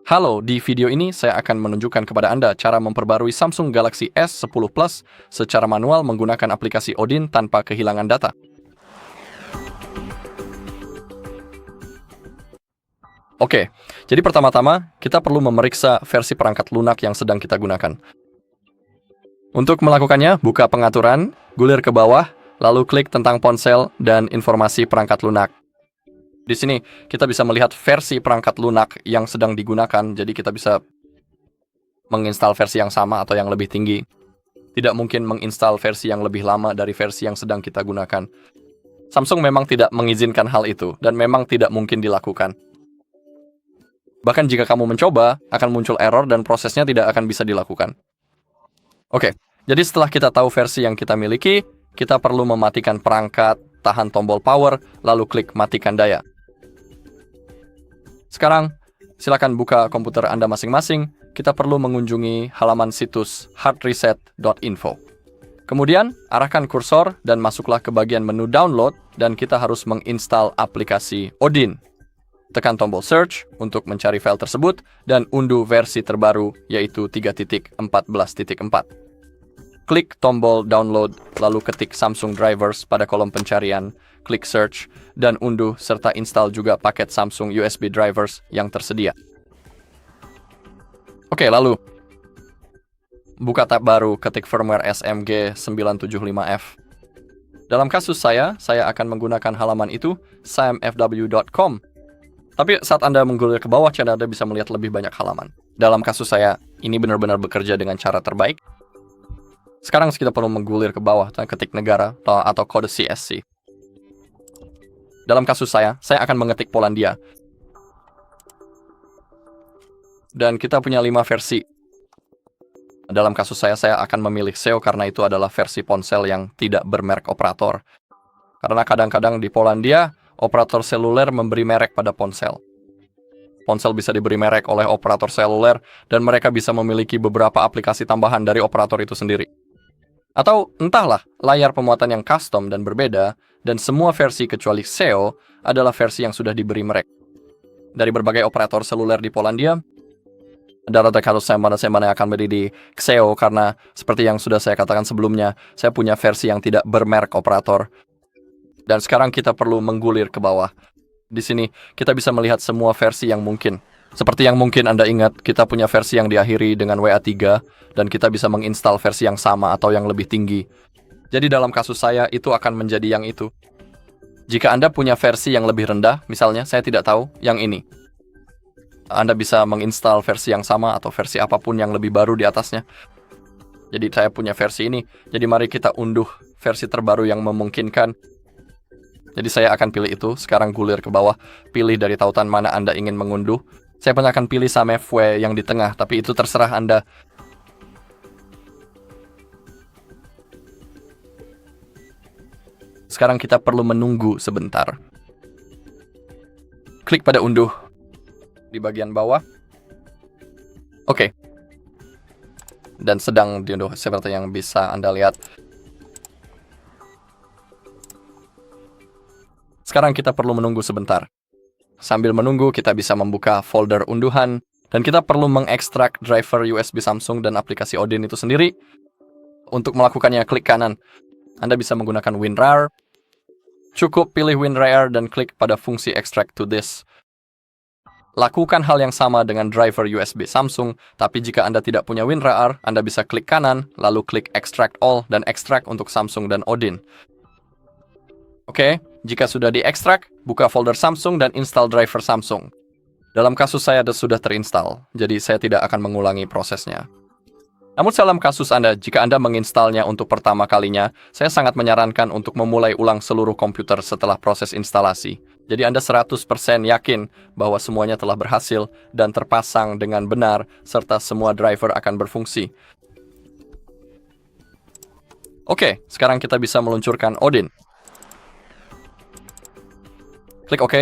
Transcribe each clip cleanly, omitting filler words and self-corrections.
Halo, di video ini saya akan menunjukkan kepada Anda cara memperbarui Samsung Galaxy S10 Plus secara manual menggunakan aplikasi Odin tanpa kehilangan data. Oke, jadi pertama-tama kita perlu memeriksa versi perangkat lunak yang sedang kita gunakan. Untuk melakukannya, buka pengaturan, gulir ke bawah, lalu klik tentang ponsel dan informasi perangkat lunak. Di sini kita bisa melihat versi perangkat lunak yang sedang digunakan, jadi kita bisa menginstal versi yang sama atau yang lebih tinggi. Tidak mungkin menginstal versi yang lebih lama dari versi yang sedang kita gunakan. Samsung memang tidak mengizinkan hal itu, dan memang tidak mungkin dilakukan. Bahkan jika kamu mencoba, akan muncul error dan prosesnya tidak akan bisa dilakukan. Oke, jadi setelah kita tahu versi yang kita miliki, kita perlu mematikan perangkat, tahan tombol power, lalu klik matikan daya. Sekarang, silakan buka komputer Anda masing-masing. Kita perlu mengunjungi halaman situs hardreset.info. Kemudian, arahkan kursor dan masuklah ke bagian menu download dan kita harus menginstal aplikasi Odin. Tekan tombol search untuk mencari file tersebut dan unduh versi terbaru yaitu 3.14.4. Klik tombol download, lalu ketik Samsung Drivers pada kolom pencarian, klik search, dan unduh serta install juga paket Samsung USB Drivers yang tersedia. Oke, lalu buka tab baru, ketik firmware SMG 975F. Dalam kasus saya akan menggunakan halaman itu, samfw.com. Tapi saat Anda menggulir ke bawah, Anda bisa melihat lebih banyak halaman. Dalam kasus saya, ini benar-benar bekerja dengan cara terbaik. Sekarang kita perlu menggulir ke bawah, ketik negara atau kode CSC. Dalam kasus saya akan mengetik Polandia. Dan kita punya 5 versi. Dalam kasus saya akan memilih SEO karena itu adalah versi ponsel yang tidak bermerek operator. Karena kadang-kadang di Polandia, operator seluler memberi merek pada ponsel. Ponsel bisa diberi merek oleh operator seluler dan mereka bisa memiliki beberapa aplikasi tambahan dari operator itu sendiri. Atau entahlah, layar pemuatan yang custom dan berbeda, dan semua versi kecuali SEO adalah versi yang sudah diberi merek. Dari berbagai operator seluler di Polandia, data harus saya mana akan beri di SEO karena seperti yang sudah saya katakan sebelumnya, saya punya versi yang tidak bermerek operator. Dan sekarang kita perlu menggulir ke bawah. Di sini kita bisa melihat semua versi yang mungkin. Seperti yang mungkin Anda ingat, kita punya versi yang diakhiri dengan WA3, dan kita bisa menginstal versi yang sama atau yang lebih tinggi. Jadi dalam kasus saya, itu akan menjadi yang itu. Jika Anda punya versi yang lebih rendah, misalnya saya tidak tahu, yang ini. Anda bisa menginstal versi yang sama atau versi apapun yang lebih baru di atasnya. Jadi saya punya versi ini, jadi mari kita unduh versi terbaru yang memungkinkan. Jadi saya akan pilih itu, sekarang gulir ke bawah, pilih dari tautan mana Anda ingin mengunduh. Saya pun akan pilih SAMFW yang di tengah, tapi itu terserah Anda. Sekarang kita perlu menunggu sebentar. Klik pada unduh di bagian bawah. Oke. Dan sedang diunduh seperti yang bisa Anda lihat. Sekarang kita perlu menunggu sebentar. Sambil menunggu, kita bisa membuka folder unduhan, dan kita perlu mengekstrak driver USB Samsung dan aplikasi Odin itu sendiri. Untuk melakukannya, klik kanan. Anda bisa menggunakan WinRAR. Cukup pilih WinRAR dan klik pada fungsi extract to disk. Lakukan hal yang sama dengan driver USB Samsung, tapi jika Anda tidak punya WinRAR, Anda bisa klik kanan, lalu klik extract all dan extract untuk Samsung dan Odin. Oke, jika sudah diekstrak, buka folder Samsung dan install driver Samsung. Dalam kasus saya sudah terinstall, jadi saya tidak akan mengulangi prosesnya. Namun dalam kasus Anda, jika Anda menginstalnya untuk pertama kalinya, saya sangat menyarankan untuk memulai ulang seluruh komputer setelah proses instalasi. Jadi Anda 100% yakin bahwa semuanya telah berhasil dan terpasang dengan benar, serta semua driver akan berfungsi. Oke, sekarang kita bisa meluncurkan Odin. Klik OK.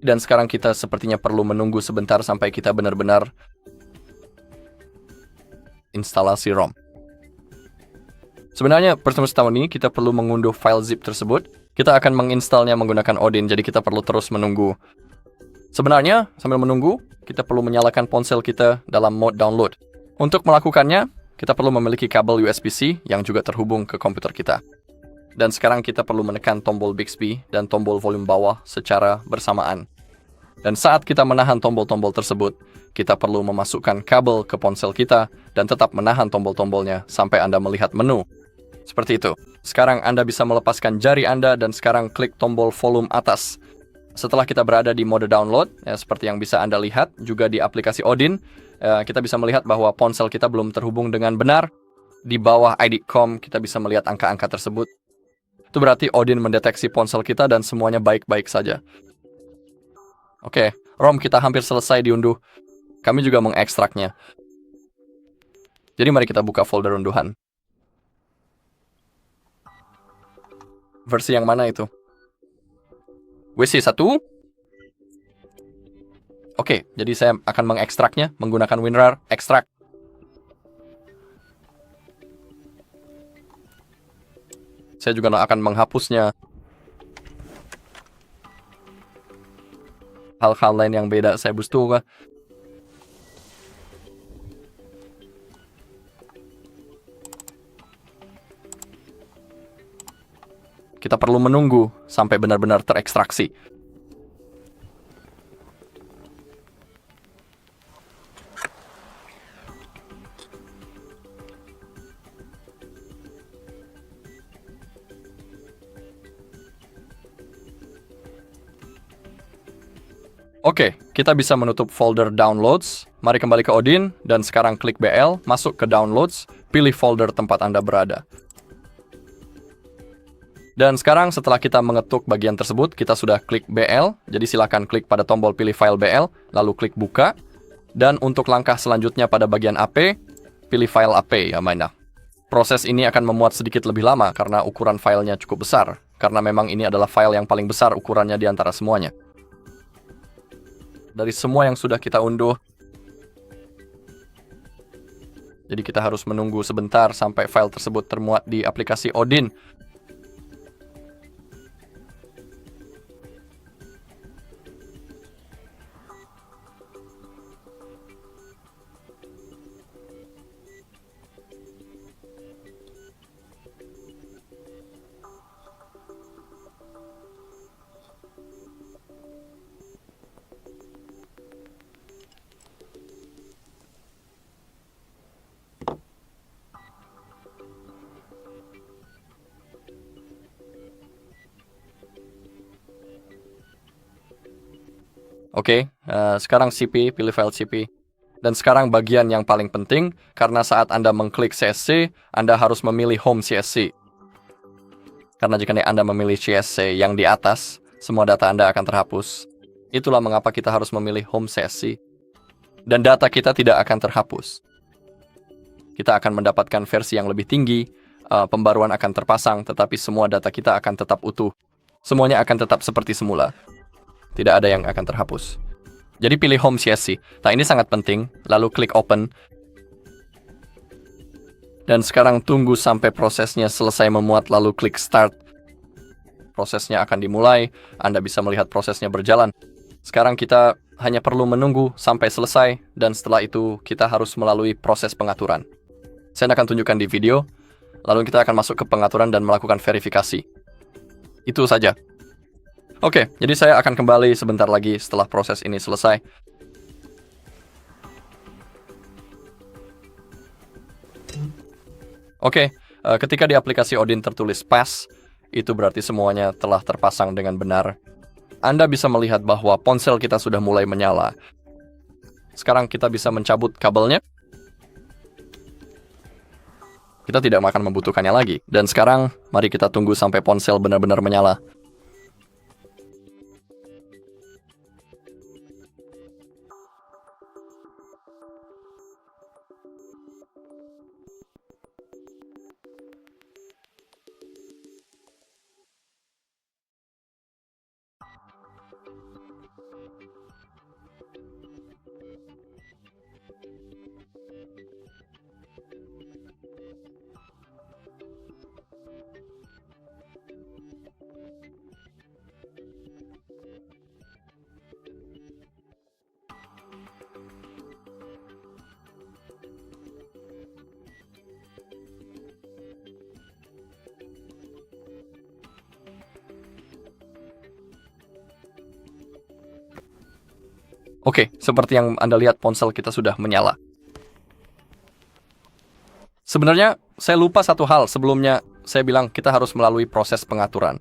Dan sekarang kita sepertinya perlu menunggu sebentar sampai kita benar-benar instalasi ROM. Sebenarnya pertemuan tahun ini kita perlu mengunduh file zip tersebut. Kita akan menginstalnya menggunakan Odin, jadi kita perlu terus menunggu. Sebenarnya, sambil menunggu, kita perlu menyalakan ponsel kita dalam mode download. Untuk melakukannya, kita perlu memiliki kabel USB-C yang juga terhubung ke komputer kita. Dan sekarang kita perlu menekan tombol Bixby dan tombol volume bawah secara bersamaan. Dan saat kita menahan tombol-tombol tersebut, kita perlu memasukkan kabel ke ponsel kita dan tetap menahan tombol-tombolnya sampai Anda melihat menu. Seperti itu. Sekarang Anda bisa melepaskan jari Anda dan sekarang klik tombol volume atas. Setelah kita berada di mode download, ya, seperti yang bisa Anda lihat juga di aplikasi Odin, kita bisa melihat bahwa ponsel kita belum terhubung dengan benar. Di bawah ID.com kita bisa melihat angka-angka tersebut. Itu berarti Odin mendeteksi ponsel kita dan semuanya baik-baik saja. Oke, ROM kita hampir selesai diunduh. Kami juga mengekstraknya. Jadi mari kita buka folder unduhan. Versi yang mana itu? WC1. Oke, jadi saya akan mengekstraknya menggunakan WinRAR extract. Saya juga akan menghapusnya. Hal-hal lain yang beda saya butuh. Kita perlu menunggu sampai benar-benar terekstraksi. Oke, kita bisa menutup folder downloads. Mari kembali ke Odin, dan sekarang klik BL, masuk ke downloads, pilih folder tempat Anda berada. Dan sekarang setelah kita mengetuk bagian tersebut, kita sudah klik BL, jadi silakan klik pada tombol pilih file BL, lalu klik buka. Dan untuk langkah selanjutnya pada bagian AP, pilih file AP ya mainnya. Proses ini akan memuat sedikit lebih lama karena ukuran filenya cukup besar, karena memang ini adalah file yang paling besar ukurannya di antara semuanya. Dari semua yang sudah kita unduh, jadi kita harus menunggu sebentar sampai file tersebut termuat di aplikasi Odin. Oke, sekarang CP, pilih file CP. Dan sekarang bagian yang paling penting, karena saat Anda mengklik CSC, Anda harus memilih Home CSC. Karena jika Anda memilih CSC yang di atas, semua data Anda akan terhapus. Itulah mengapa kita harus memilih Home CSC. Dan data kita tidak akan terhapus. Kita akan mendapatkan versi yang lebih tinggi, pembaruan akan terpasang, tetapi semua data kita akan tetap utuh. Semuanya akan tetap seperti semula. Tidak ada yang akan terhapus. Jadi pilih Home CSC. Nah, ini sangat penting. Lalu klik Open. Dan sekarang tunggu sampai prosesnya selesai memuat, lalu klik Start. Prosesnya akan dimulai. Anda bisa melihat prosesnya berjalan. Sekarang kita hanya perlu menunggu sampai selesai, dan setelah itu kita harus melalui proses pengaturan. Saya akan tunjukkan di video, lalu kita akan masuk ke pengaturan dan melakukan verifikasi. Itu saja. Oke, jadi saya akan kembali sebentar lagi setelah proses ini selesai. Oke, ketika di aplikasi Odin tertulis pass, itu berarti semuanya telah terpasang dengan benar. Anda bisa melihat bahwa ponsel kita sudah mulai menyala. Sekarang kita bisa mencabut kabelnya. Kita tidak akan membutuhkannya lagi. Dan sekarang, mari kita tunggu sampai ponsel benar-benar menyala. Oke, seperti yang Anda lihat ponsel kita sudah menyala. Sebenarnya, saya lupa satu hal. Sebelumnya, saya bilang kita harus melalui proses pengaturan.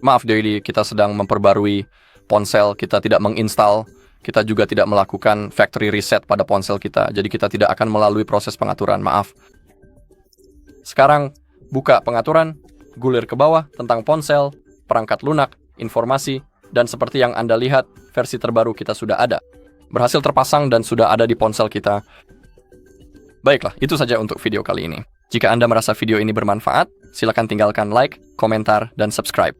Maaf, jadi kita sedang memperbarui ponsel, kita tidak menginstal, kita juga tidak melakukan factory reset pada ponsel kita, jadi kita tidak akan melalui proses pengaturan, maaf. Sekarang, buka pengaturan, gulir ke bawah tentang ponsel, perangkat lunak, informasi, dan seperti yang Anda lihat, versi terbaru kita sudah ada. Berhasil terpasang dan sudah ada di ponsel kita. Baiklah, itu saja untuk video kali ini. Jika Anda merasa video ini bermanfaat, silakan tinggalkan like, komentar, dan subscribe.